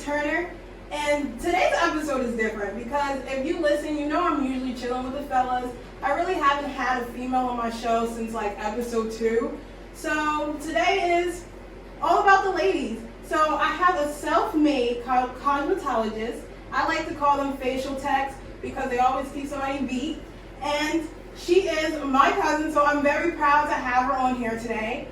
Turner, and today's episode is different because if you listen, you know I'm usually chilling with the fellas. I really haven't had a female on my show since like episode 2. So today is all about the ladies. So I have a self-made cosmetologist. I like to call them facial techs because they always keep somebody beat. And she is my cousin, so I'm very proud to have her on here today.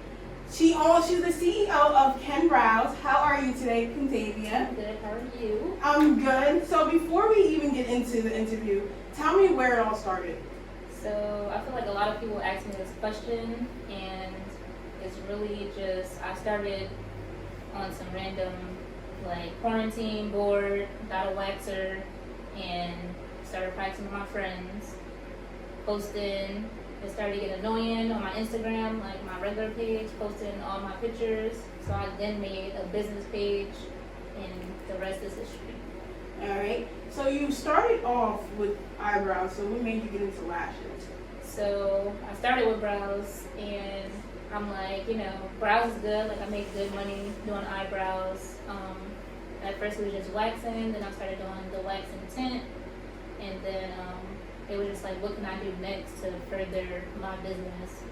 She's the CEO of Ken Brows. How are you today, Contavia? I'm good. How are you? I'm good. So before we even get into the interview, tell me where it all started. So I feel like a lot of people ask me this question, and it's really just I started on some random like quarantine board, got a waxer, and started practicing with my friends, posting. It started to get annoying on my Instagram, like my regular page, posting all my pictures. So I then made a business page, and the rest is history. All right. So you started off with eyebrows. So what made you get into lashes? So I started with brows, and I'm like, brows is good. Like I make good money doing eyebrows. At first it was just waxing, then I started doing the wax and tint, and then it was just like, what can I do next to further my business?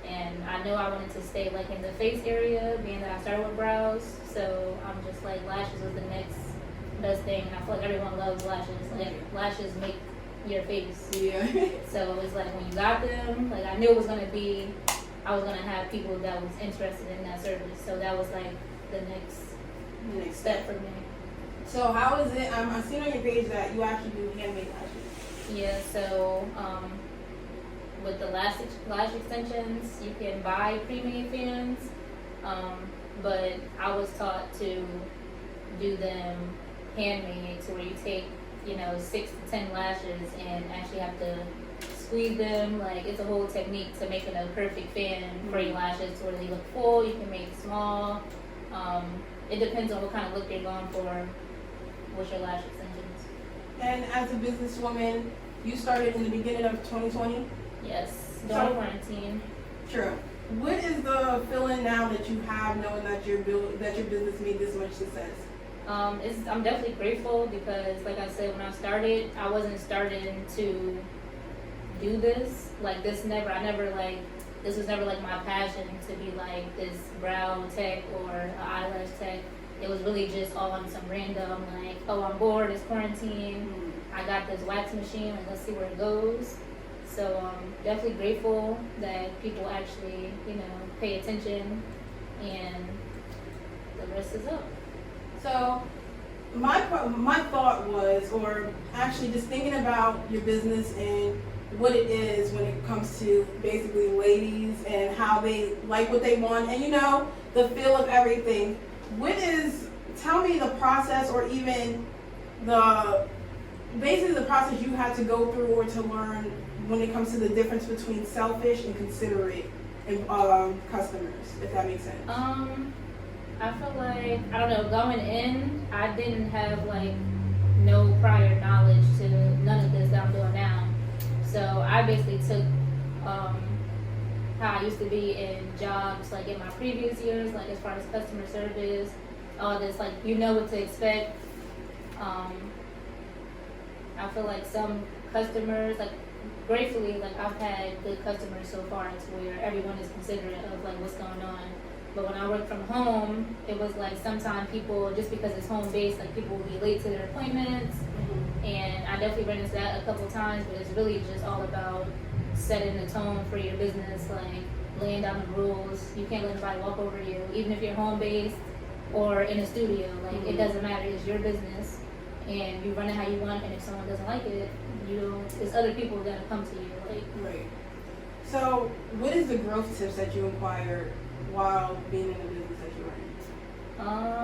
And I knew I wanted to stay like in the face area, being that I started with brows. So I'm just like, lashes was the next best thing. And I feel like everyone loves lashes. Like lashes make your face. Yeah. So it was like when you got them, like I knew it was gonna be, I was gonna have people that was interested in that service. So that was like the next step for me. So how is it? I've seen on your page that you actually do handmade lashes. Yeah, so with the lash extensions, you can buy pre-made fans, but I was taught to do them handmade, to where you take 6 to 10 lashes and actually have to squeeze them. Like it's a whole technique to making a perfect fan for your lashes, to where they look full. You can make small. It depends on what kind of look you're going for with your lash extensions. And as a businesswoman, you started in the beginning of 2020? Yes, during quarantine. True. What is the feeling now that you have, knowing that your business made this much success? I'm definitely grateful because, like I said, when I started, I wasn't starting to do this. Like this was never like my passion to be like this brow tech or an eyelash tech. It was really just all on some random, like, oh, I'm bored, it's quarantine. I got this wax machine, like, let's see where it goes. So I'm definitely grateful that people actually, pay attention, and the rest is up. So my thought was, or actually just thinking about your business and what it is when it comes to basically ladies and how they like what they want and, the feel of everything. Tell me the process, or even basically the process you had to go through or to learn when it comes to the difference between selfish and considerate customers, if that makes sense. I feel like, I don't know, going in, I didn't have like no prior knowledge to none of this that I'm doing now. So I basically took how I used to be in jobs like in my previous years, like as far as customer service, all this, like what to expect. I feel like some customers, like gratefully, like I've had good customers so far, to where everyone is considerate of like what's going on. But when I worked from home, it was like sometimes people, just because it's home based, like people will be late to their appointments. And I definitely ran into that a couple times, but it's really just all about setting the tone for your business, like laying down the rules. You can't let anybody walk over you, even if you're home based or in a studio. Like it doesn't matter, it's your business, and you run it how you want. And if someone doesn't like it, there's other people that come to you. Like right. So, what is the growth tips that you acquired while being in the business that you are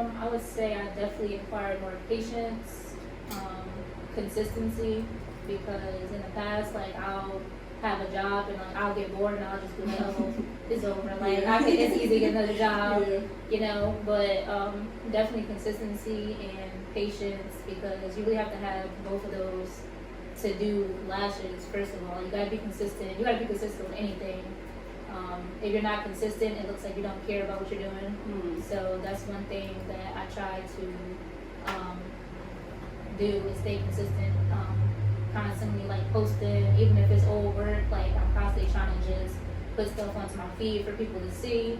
in? I would say I definitely acquired more patience, consistency, because in the past, like I'll have a job and like I'll get bored and I'll just be like, oh, it's over. Like it's easy to get another job, But definitely consistency and patience, because you really have to have both of those to do lashes. First of all, you gotta be consistent. You gotta be consistent with anything. If you're not consistent, it looks like you don't care about what you're doing. So that's one thing that I try to do is stay consistent. Constantly like posting, even if it's old work, like I'm constantly trying to just put stuff onto my feed for people to see.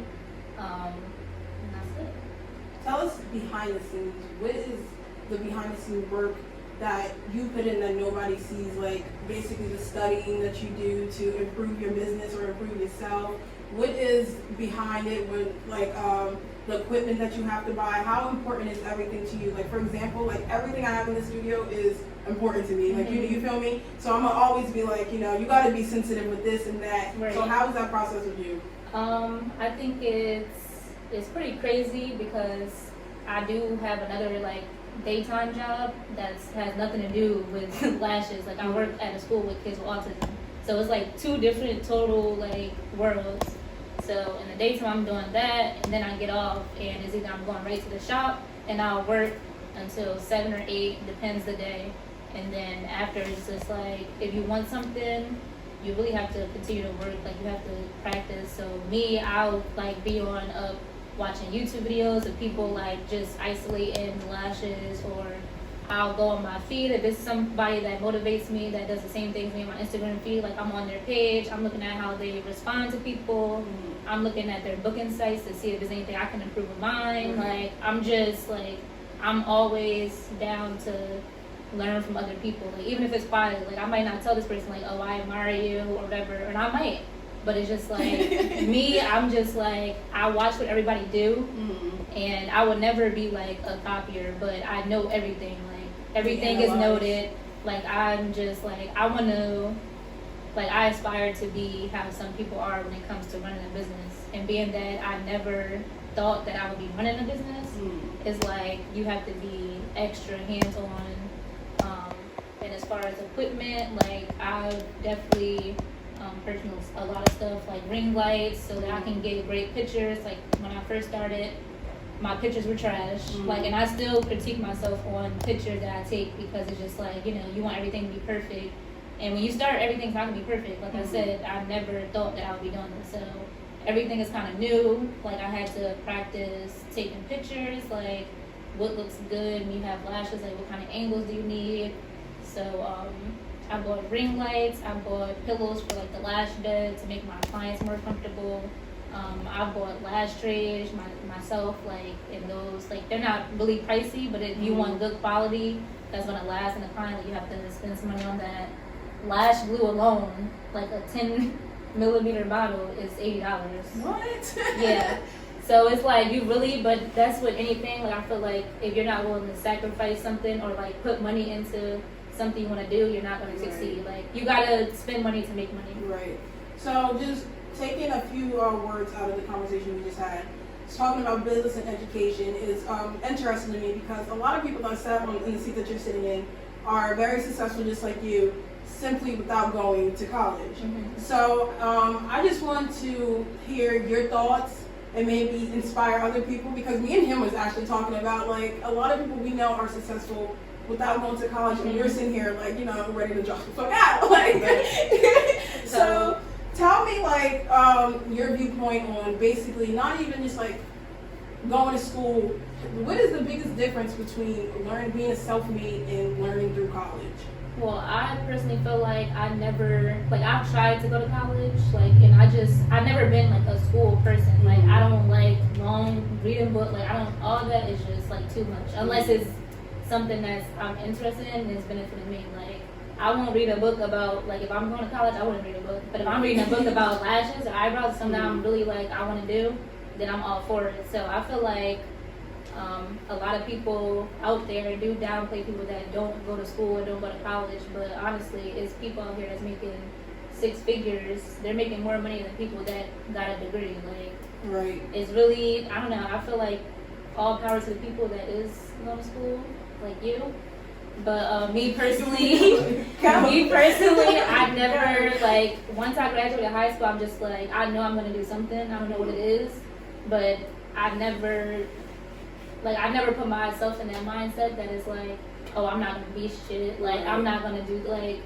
And that's it. Tell us behind the scenes. What is the behind the scenes work that you put in that nobody sees? Like basically the studying that you do to improve your business or improve yourself. What is behind it? With like the equipment that you have to buy? How important is everything to you? Like for example, like everything I have in the studio is important to me. Like you feel me? So I'm gonna always be like, you know, you got to be sensitive with this and that. Right. So how is that process with you? I think it's pretty crazy because I do have another like daytime job that has nothing to do with lashes. Like I work at a school with kids with autism, so it's like two different total like worlds. So in the daytime I'm doing that, and then I get off, and it's either I'm going right to the shop and I'll work until 7 or 8, depends the day. And then after it's just like if you want something, you really have to continue to work. Like you have to practice. So me, I'll like be on watching YouTube videos of people like just isolating lashes, or I'll go on my feed if it's somebody that motivates me that does the same thing as me on my Instagram feed. Like I'm on their page, I'm looking at how they respond to people. I'm looking at their booking sites to see if there's anything I can improve with mine. Like I'm just like I'm always down to learn from other people. Like even if it's quiet, like I might not tell this person like, oh, I admire you or whatever, and I might. But it's just like me, I'm just like I watch what everybody do, and I would never be like a copier, but I know everything. Like everything is noted. Like I'm just like I want to, like I aspire to be how some people are when it comes to running a business. And being that I never thought that I would be running a business, is like you have to be extra hands on. And as far as equipment, like I've definitely purchased a lot of stuff like ring lights so that I can get great pictures. Like when I first started, my pictures were trash. Like, and I still critique myself on pictures that I take because it's just like, you know, you want everything to be perfect. And when you start, everything's not gonna be perfect. Like I said, I never thought that I would be doing this. So everything is kind of new. Like I had to practice taking pictures, like what looks good when you have lashes, like what kind of angles do you need. So I bought ring lights, I bought pillows for like the lash bed to make my clients more comfortable. I bought lash trays myself, like, and those, like, they're not really pricey, but if you want good quality that's gonna last in the client, like, you have to spend some money on that. Lash glue alone, like a 10 millimeter bottle, is $80. What? Yeah. So it's like you really, but that's with anything. Like I feel like if you're not willing to sacrifice something or like put money into something you want to do, you're not going to succeed. Like you got to spend money to make money. Right. So just taking a few words out of the conversation we just had, talking about business and education is interesting to me because a lot of people that sat in the seat that you're sitting in are very successful just like you, simply without going to college. So I just want to hear your thoughts and maybe inspire other people, because me and him was actually talking about like a lot of people we know are successful without going to college, and you're sitting here like, you know, ready to drop the fuck out. Like, so tell me like your viewpoint on basically not even just like going to school. What is the biggest difference between being a self-made and learning through college? Well, I personally feel like I've tried to go to college, like, and I've never been like a school person. Like, I don't like long reading books. Like, all that is just like too much. Unless it's something that I'm interested in and it's benefiting me. Like, I won't read a book about, like, if I'm going to college, I wouldn't read a book. But if I'm reading a book about lashes or eyebrows, something I'm really like, I want to do, then I'm all for it. So I feel like a lot of people out there do downplay people that don't go to school or don't go to college, but honestly, it's people out here that's making 6 figures. They're making more money than people that got a degree. Like, it's really, I don't know, I feel like all power to the people that is going to school, like you. But me personally, I never, like, once I graduated high school, I'm just like, I know I'm going to do something. I don't know what it is, but I never put myself in that mindset that is like, oh, I'm not going to be shit. Like, I'm not going to do, like,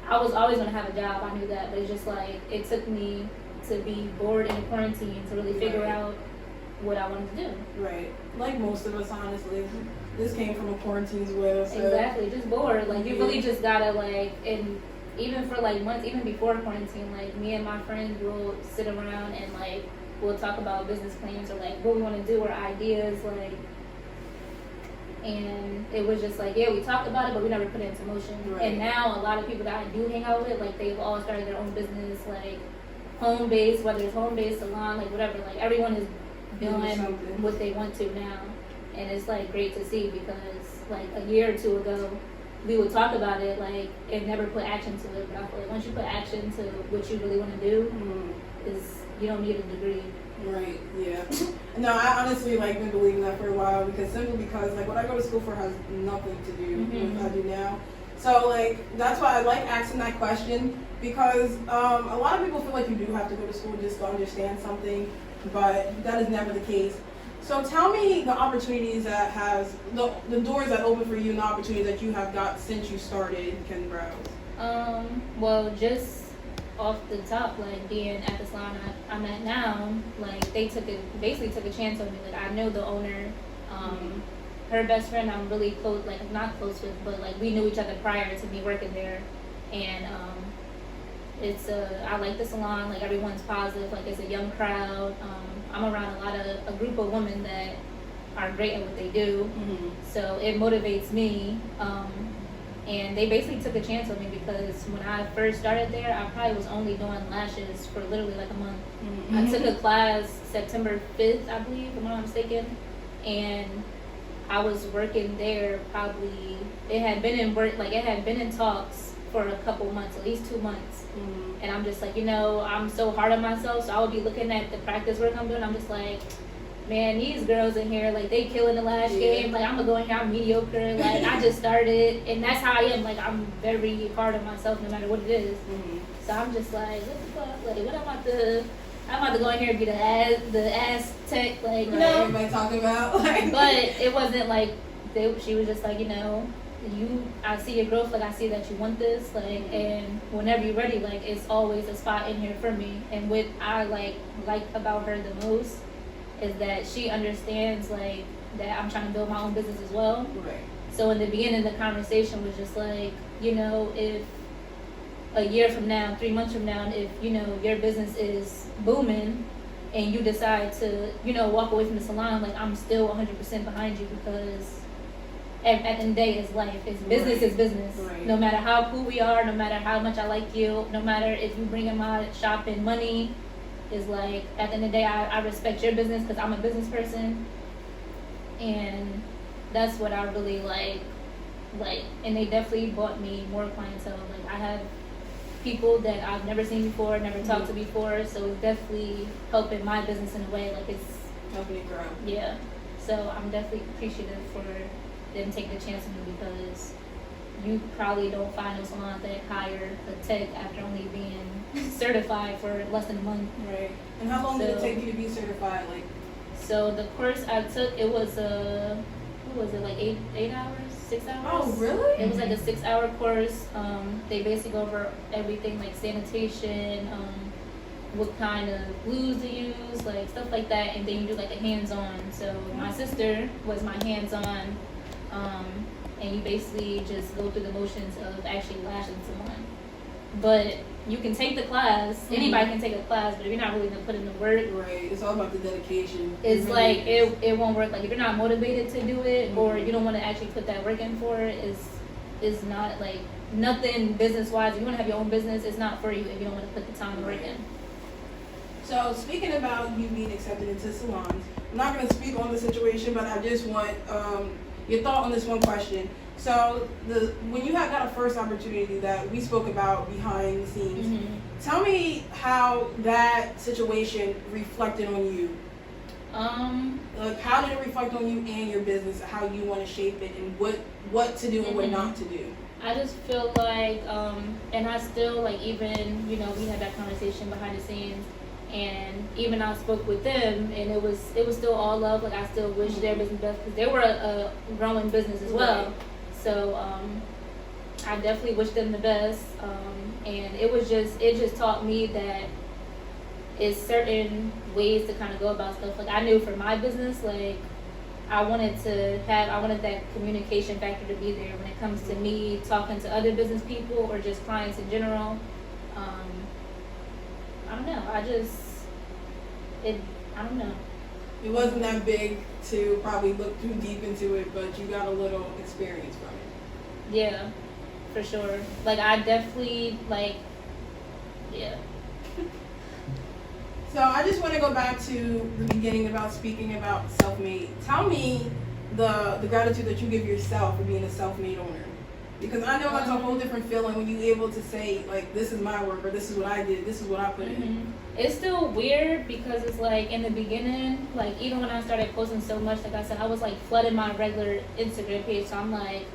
I was always going to have a job. I knew that. But it's just like, it took me to be bored in quarantine to really figure out what I wanted to do. Right. Like most of us, honestly. this came from a quarantine as well. So. Exactly, just bored. Like you Yeah. really just gotta like, and even for like months, even before quarantine, like me and my friends will sit around and like we'll talk about business plans or like what we want to do or ideas, like. And it was just like, yeah, we talked about it, but we never put it into motion. Right. And now a lot of people that I do hang out with, like they've all started their own business, like home based, whether it's home based, salon, like whatever. Like everyone is doing something. what they want to now, and it's like great to see because like a year or two ago, we would talk about it like and never put action to it. But I feel like once you put action to what you really want to do, is you don't need a degree. Right, yeah. No, I honestly like been believing that for a while simply because like what I go to school for has nothing to do with what I do now. So like that's why I like asking that question because a lot of people feel like you do have to go to school just to understand something, but that is never the case. So tell me the opportunities that the doors that open for you and the opportunities that you have got since you started Ken Browse. Well, just off the top, like being at the salon I'm at now, like they basically took a chance on me. Like I know the owner, her best friend I'm really close, like not close with, but like we knew each other prior to me working there, and it's I like the salon. Like everyone's positive. Like it's a young crowd. I'm around a group of women that are great at what they do, so it motivates me. And they basically took a chance on me because when I first started there, I probably was only doing lashes for literally like a month. I took a class September 5th, I believe, if I'm not mistaken, and I was working there probably. It had been in talks for a couple months, at least 2 months. And I'm just like, I'm so hard on myself, so I would be looking at the practice work I'm doing. I'm just like, man, these girls in here, like, they killing the lash game. Like, I'm gonna go in here, I'm mediocre. Like, I just started, and that's how I am. Like, I'm very hard on myself, no matter what it is. So I'm just like, what the fuck? Like, what I'm about to go in here and be the ass tech, like, you know. Everybody talking about, like. But it wasn't like she was just like, I see your growth. Like, I see that you want this. Like, and whenever you're ready, like, it's always a spot in here for me. And what I like about her the most is that she understands like that I'm trying to build my own business as well. Right. So in the beginning, the conversation was just like, if a year from now, 3 months from now, if your business is booming and you decide to walk away from the salon, like I'm still 100% behind you because at the end of the day, it's life. It's business. Is business. Right. No matter how cool we are, no matter how much I like you, no matter if you bring in my shop in money. Is like at the end of the day, I respect your business because I'm a business person, and that's what I really like. And they definitely bought me more clientele. Like I have people that I've never seen before, never talked to before, so it's definitely helping my business in a way. Like it's helping it grow. Yeah, so I'm definitely appreciative for them taking the chance on me because you probably don't find a salon that hire a tech after only being certified for less than a month. Right. And how long did it take you to be certified? Like. So the course I took, it was like 8 hours, 6 hours. Oh, really? It was like a 6-hour course. They basically go over everything like sanitation, what kind of glues to use, like stuff like that, and then you do like a hands-on. So my sister was my hands-on. And you basically just go through the motions of actually lashing someone. But you can take the class. Anybody can take a class, but if you're not really gonna put in the work, right? It's all about the dedication. It's like it won't work. Like if you're not motivated to do it, or you don't want to actually put that work in for it, is not like nothing business wise. If you want to have your own business, it's not for you if you don't want to put the time and work in. So speaking about you being accepted into salons, I'm not going to speak on the situation, but I just want your thought on this one question. So when you got a first opportunity that we spoke about behind the scenes, tell me how that situation reflected on you. Like how did it reflect on you and your business, how you want to shape it, and what to do and what not to do? I just feel like, and I still like even we had that conversation behind the scenes. And even I spoke with them, and it was still all love. Like I still wish their business best because they were a growing business as well. Right. So I definitely wish them the best. And it just taught me that it's certain ways to kind of go about stuff. Like I knew for my business, like I wanted that communication factor to be there when it comes to me talking to other business people or just clients in general. I don't know. I don't know. It wasn't that big to probably look too deep into it, but you got a little experience from it. Yeah, for sure. Like, I definitely, like, yeah. So I just want to go back to the beginning about speaking about self-made. Tell me the gratitude that you give yourself for being a self-made owner. Because I know that's a whole different feeling when you're able to say, like, this is my work, or this is what I did, this is what I put in. It's still weird because it's like in the beginning, like even when I started posting so much, like I said, I was like flooding my regular Instagram page. So I'm like,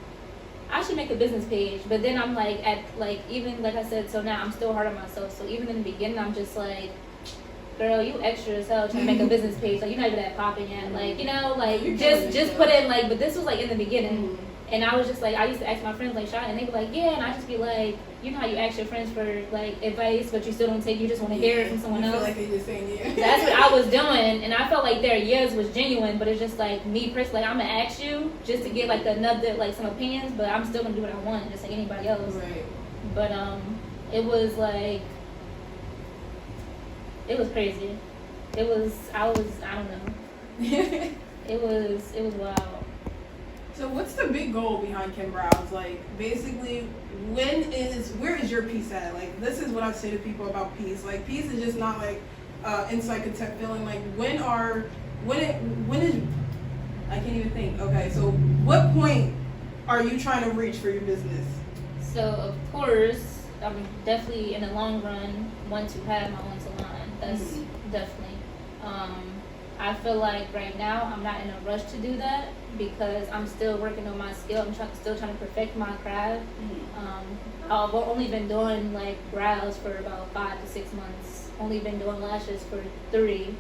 I should make a business page. But then I'm like, even like I said, so now I'm still hard on myself. So even in the beginning, I'm just like, girl, you extra as hell trying to make a business page. Like, you're not even that popping yet. Like, you know, like, just put in, like, but this was, like, in the beginning. And I was just, like, I used to ask my friends, like, Shot, and they were like, yeah. And I just be like, you know how you ask your friends for, like, advice, but you still don't take, you just want to hear it from someone else. Feel like they just saying yeah. That's what I was doing. And I felt like their yes was genuine, but it's just, like, me personally, like, I'm going to ask you just to get, like, another, like, some opinions, but I'm still going to do what I want, just like anybody else. Right. But, it was, like, it was crazy. I don't know. It was wild. So what's the big goal behind Kim Browse? Like, basically, where is your peace at? Like, this is what I say to people about peace. Like, peace is just not like inside content feeling. Like, when is, I can't even think. Okay, so what point are you trying to reach for your business? So, of course, I'm definitely in the long run want to have my own salon. That's definitely. I feel like right now I'm not in a rush to do that because I'm still working on my skill. I'm still trying to perfect my craft. I've only been doing like brows for about 5 to 6 months. Only been doing lashes for 3.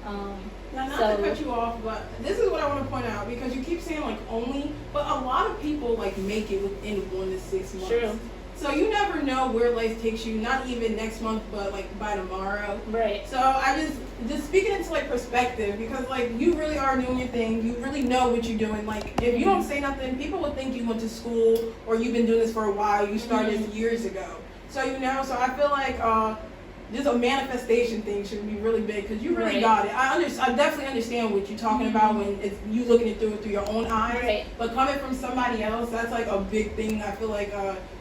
Now, not to cut you off, but this is what I want to point out because you keep saying like only, but a lot of people like make it within 1 to 6 months. True. So you never know where life takes you, not even next month, but like by tomorrow. Right. So I just speaking into like perspective because like you really are doing your thing. You really know what you're doing. Like if you don't say nothing, people will think you went to school or you've been doing this for a while. You started years ago. So so I feel like just a manifestation thing should be really big because you really got it. I definitely understand what you're talking about when it's you looking it through your own eyes. Right. But coming from somebody else, that's like a big thing. I feel like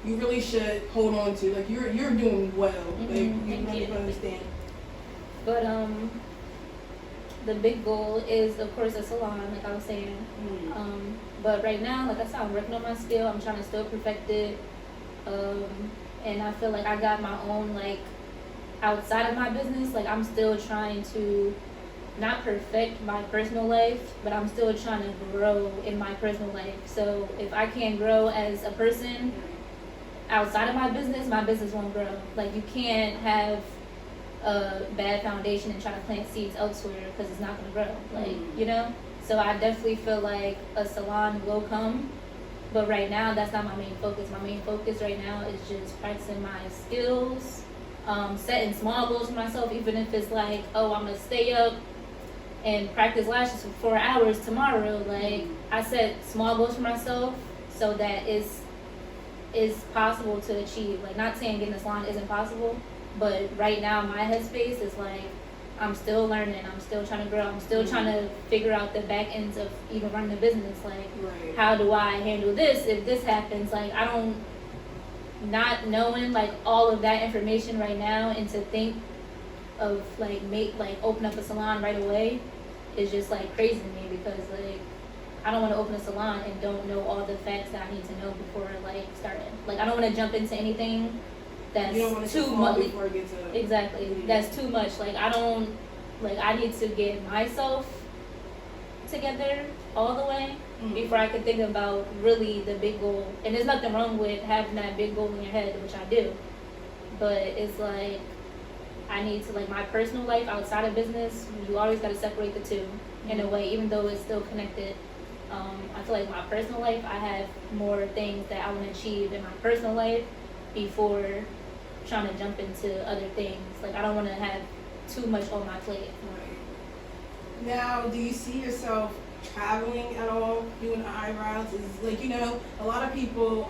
you really should hold on to. Like you're doing well. Like you really understand. But the big goal is of course a salon, like I was saying. But right now, like I said, I'm working on my skill. I'm trying to still perfect it. And I feel like I got my own like. Outside of my business, like I'm still trying to not perfect my personal life, but I'm still trying to grow in my personal life. So if I can't grow as a person outside of my business won't grow. Like you can't have a bad foundation and try to plant seeds elsewhere because it's not going to grow. Like, you know? So I definitely feel like a salon will come, but right now that's not my main focus. My main focus right now is just practicing my skills, setting small goals for myself, even if it's like, oh, I'm gonna stay up and practice lashes for 4 hours tomorrow. Like I set small goals for myself so that it's possible to achieve. Like not saying getting a salon isn't possible, but right now my headspace is like I'm still learning, I'm still trying to grow, I'm still trying to figure out the back ends of even running a business. Like how do I handle this if this happens? Like I don't. Not knowing like all of that information right now and to think of like open up a salon right away is just like crazy to me because like I don't want to open a salon and don't know all the facts that I need to know before like starting. Like I don't want to jump into anything that's too much. Exactly. That's too much. Like I need to get myself together all the way before I could think about really the big goal. And there's nothing wrong with having that big goal in your head, which I do. But it's like I need to like my personal life outside of business, you always gotta separate the two in a way, even though it's still connected. I feel like my personal life, I have more things that I want to achieve in my personal life before trying to jump into other things. Like I don't want to have too much on my plate. Now, do you see yourself traveling at all, doing eyebrows? Is like, a lot of people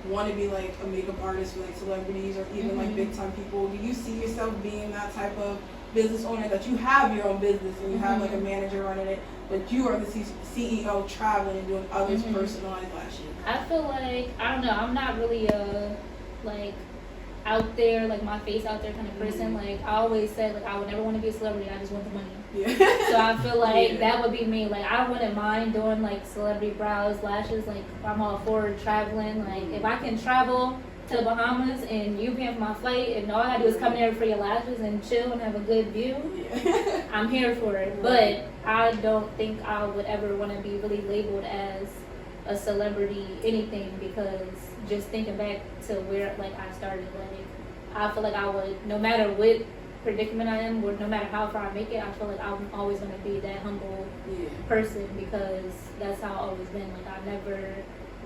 want to be like a makeup artist for like celebrities or even like big time people. Do you see yourself being that type of business owner, that you have your own business and you have like a manager running it, but you are the CEO traveling and doing others' personalized lashes? I feel like, I don't know, I'm not really a like out there, like my face out there kind of person. Like I always said, like I would never want to be a celebrity, I just want the money. Yeah. So I feel like that would be me. Like I wouldn't mind doing like celebrity brows, lashes. Like I'm all for traveling. Like if I can travel to the Bahamas and you paying for my flight and all I gotta do is come there for your lashes and chill and have a good view, I'm here for it. But I don't think I would ever want to be really labeled as a celebrity anything, because just thinking back to where like I started, like I feel like I would, no matter what predicament I am or no matter how far I make it, I feel like I'm always going to be that humble person, because that's how I've always been. Like I never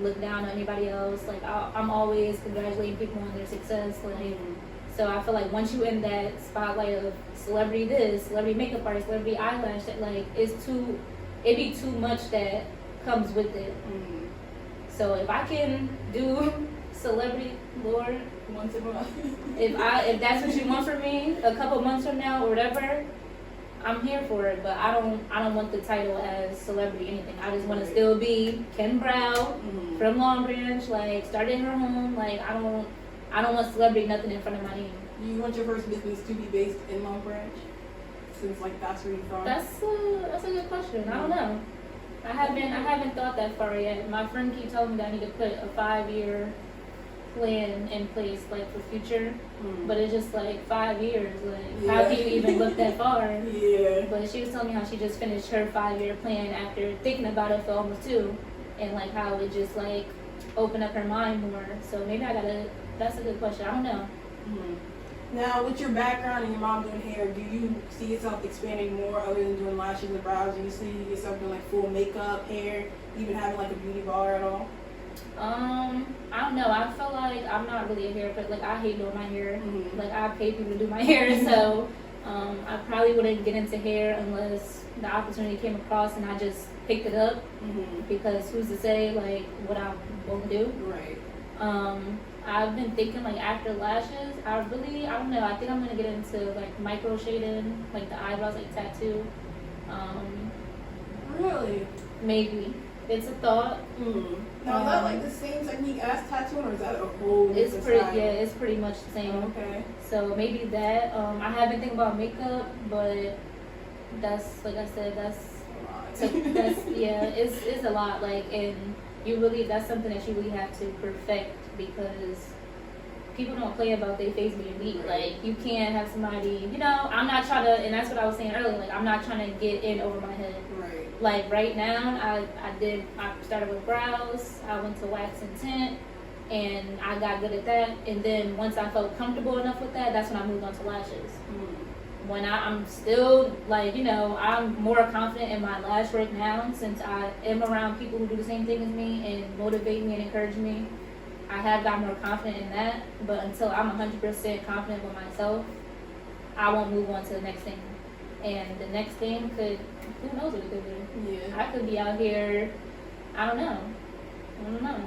look down on anybody else. Like I'm always congratulating people on their success. Like so I feel like once you in that spotlight of celebrity this, celebrity makeup artist, celebrity eyelash, that like it'd be too much that comes with it. So if I can do celebrity, Lord, Once a month. if that's what you want from me a couple months from now or whatever, I'm here for it. But I don't want the title as celebrity anything. I just want to still be Ken Brow from Long Branch, like started in her home. Like I don't want celebrity nothing in front of my name. Do you want your first business to be based in Long Branch, since like that's where you're from? That's a good question. I don't know. I haven't thought that far yet. My friend keeps telling me that I need to put a 5-year plan in place, like for future. But it's just like 5 years. Like how can you even look that far? But she was telling me how she just finished her 5-year plan after thinking about it for almost 2, and like how it just like opened up her mind more. So maybe that's a good question. I don't know. Now, with your background and your mom doing hair, do you see yourself expanding more other than doing lashes and brows? Do you see yourself doing like full makeup, hair, even having like a beauty bar at all? I don't know. I feel like I'm not really a haircut. Like I hate doing my hair. Like I pay people to do my hair, so I probably wouldn't get into hair unless the opportunity came across and I just picked it up. Because who's to say like what I won't do? Right. I've been thinking like after lashes, I don't know. I think I'm gonna get into like micro shading, like the eyebrows, like tattoo. Really? Maybe. It's a thought. Now, is that like the same technique as tattooing, or is that a whole different style? It's pretty much the same. Okay. So maybe that. I have been thinking about makeup, but that's like I said, it's a lot. Like, and that's something that you really have to perfect, because people don't play about their face being weak. Like you can't have somebody, I'm not trying to, and that's what I was saying earlier, like I'm not trying to get in over my head. Right. Like right now, I started with brows, I went to wax and tint, and I got good at that. And then once I felt comfortable enough with that, that's when I moved on to lashes. When I'm still like, I'm more confident in my lash work now, since I am around people who do the same thing as me and motivate me and encourage me. I have got more confident in that, but until I'm 100% confident with myself, I won't move on to the next thing. And the next thing who knows what it could be? Yeah. I could be out here, I don't know.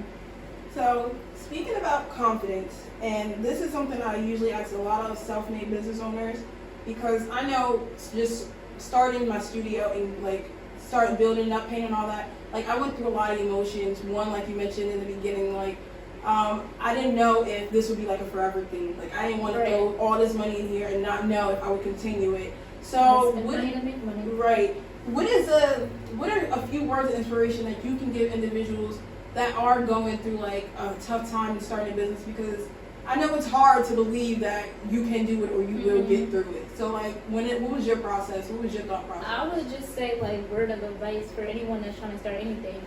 So, speaking about confidence, and this is something I usually ask a lot of self-made business owners, because I know just starting my studio and like start building up, painting, all that, like I went through a lot of emotions. One, like you mentioned in the beginning, like I didn't know if this would be like a forever thing. Like I didn't want to throw all this money in here and not know if I would continue it. So money to make money. Right. What are a few words of inspiration that you can give individuals that are going through like a tough time in starting a business? Because I know it's hard to believe that you can do it or you will get through it. So like what was your process? What was your thought process? I would just say like word of advice for anyone that's trying to start anything.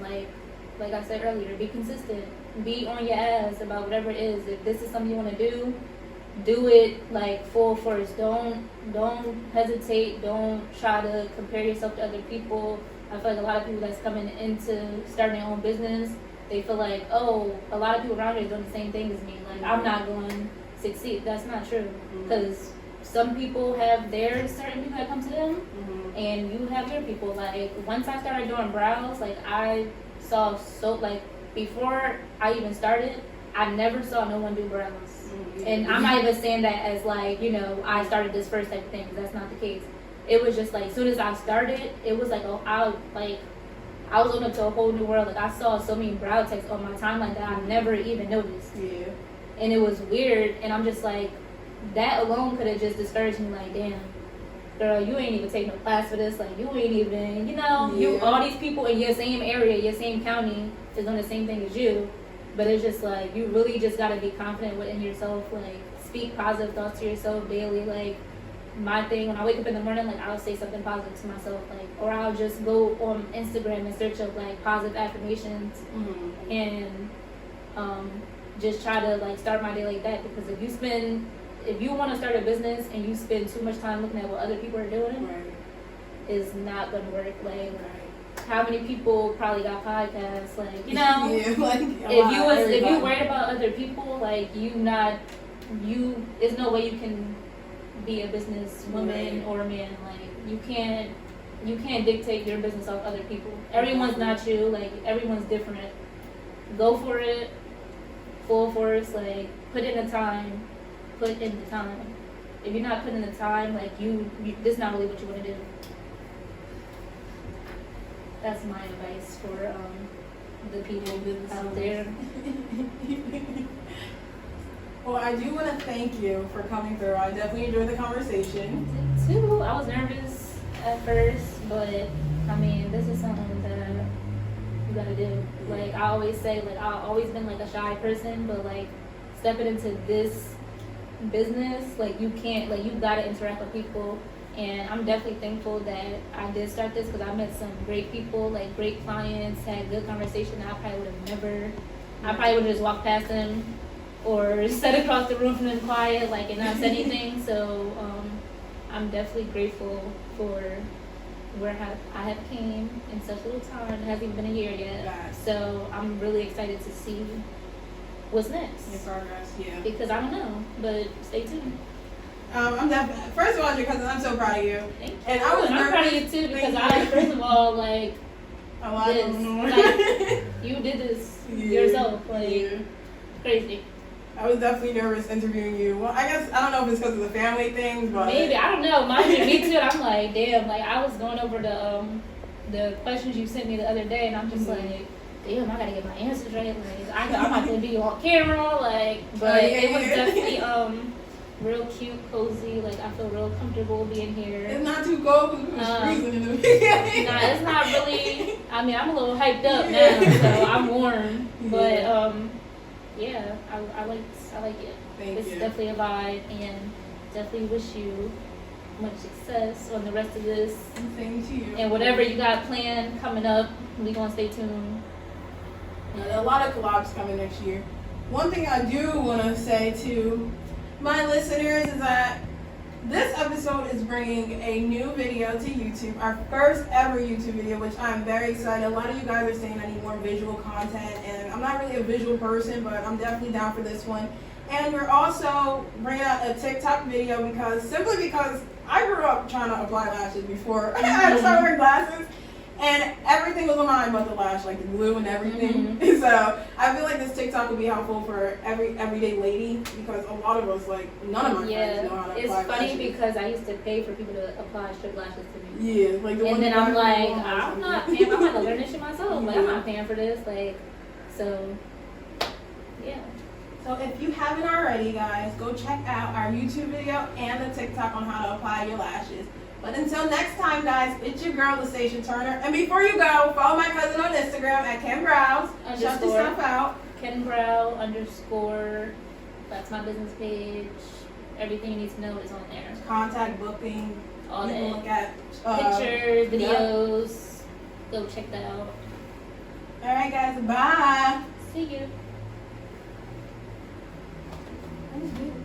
Like I said earlier, be consistent. Be on your ass about whatever it is. If this is something you want to do it like full force. Don't hesitate. Don't try to compare yourself to other people. I feel like a lot of people that's coming into starting their own business, they feel like, oh, a lot of people around here are doing the same thing as me. Like I'm not going to succeed. That's not true. Because some people have their certain people that come to them, Mm-hmm. and you have your people. Like once I started doing brows, like I saw so like before I even started, I never saw no one do brows. Mm-hmm. And I'm not even saying that as like, you know, I started this first type of thing, 'cause that's not the case. It was just like, as soon as I started, it was like, oh, I was open to a whole new world. Like I saw so many brow techs on my timeline that I never even noticed. Yeah. And it was weird, and I'm just like, that alone could have just discouraged me, like, damn, girl, you ain't even taking no class for this, like, you ain't even, you know, you, all these people in your same area, your same county is doing the same thing as you, but it's just like, you really just gotta be confident within yourself, like, speak positive thoughts to yourself daily, like, my thing, when I wake up in the morning, like, I'll say something positive to myself, like, or I'll just go on Instagram and search up, like, positive affirmations, Mm-hmm. and, just try to like start my day like that, because if you want to start a business and you spend too much time looking at what other people are doing, Right. is not gonna work. Like Right. how many people probably got podcasts, like, you know, Yeah, like, if you worried about other people, like there's no way you can be a business woman Right. or a man. Like you can't dictate your business off other people. Everyone's not you, like everyone's different. Go for it. Full force, like put in the time. If you're not putting in the time, like you this is not really what you want to do. That's my advice for the people out there. Well, I do want to thank you for coming through. I definitely enjoyed the conversation. Too, I was nervous at first, but I mean, this is something that you gotta do. Like I always say, like I've always been like a shy person, but like stepping into this business, like you can't, like you gotta interact with people. And I'm definitely thankful that I did start this, because I met some great people, like great clients, had good conversation that I probably would have just walked past them or sat across the room from them quiet, like, and not said anything. So I'm definitely grateful for where I have came in such little time. It hasn't even been a year yet. Yes. So I'm really excited to see what's next. Your progress, yeah. Because I don't know, but stay tuned. I'm definitely, first of all, your cousin, I'm so proud of you. Thank you. And I was I'm proud of you too, because first of all, like, a lot this, of them. like, you did this yourself, like, crazy. I was definitely nervous interviewing you. Well, I guess, I don't know if it's because of the family thing, but. Maybe, I don't know. Mine did me too, and I'm like, damn, like, I was going over the questions you sent me the other day, and I'm just like, damn, I gotta get my answers right. Like, I'm not gonna be on camera, like, but it was definitely, real cute, cozy, like, I feel real comfortable being here. It's not too cold because it was freezing in the beginning. Nah, it's not really, I mean, I'm a little hyped up now, so I'm warm, but, yeah, I like it. It's definitely a vibe, and definitely wish you much success on the rest of this. Same to you. And whatever you got planned coming up, we gonna stay tuned. A lot of collabs coming next year. One thing I do want to say to my listeners is that this episode is bringing a new video to YouTube, our first ever YouTube video, which I'm very excited. A lot of you guys are saying I need more visual content, and I'm not really a visual person, but I'm definitely down for this one. And we're also bringing out a TikTok video simply because I grew up trying to apply lashes before I started wearing glasses. And everything was on mine but the lash, like the glue and everything. Mm-hmm. So I feel like this TikTok would be helpful for every everyday lady, because a lot of us, like, none of my friends know how to apply lashes. It's funny because I used to pay for people to apply strip lashes to me. Yeah, like the one. And then I'm like, I'm not paying. I'm gonna learn this shit myself. Like, I'm not paying for this. Like, so yeah. So if you haven't already, guys, go check out our YouTube video and the TikTok on how to apply your lashes. But until next time, guys, it's your girl, LaSasha Turner. And before you go, follow my cousin on Instagram at Ken Brows. Shout your stuff out. Ken Brow _ That's my business page. Everything you need to know is on there. Contact, booking, all that. Look at pictures, videos. Go check that out. All right, guys. Bye. See you. That was good.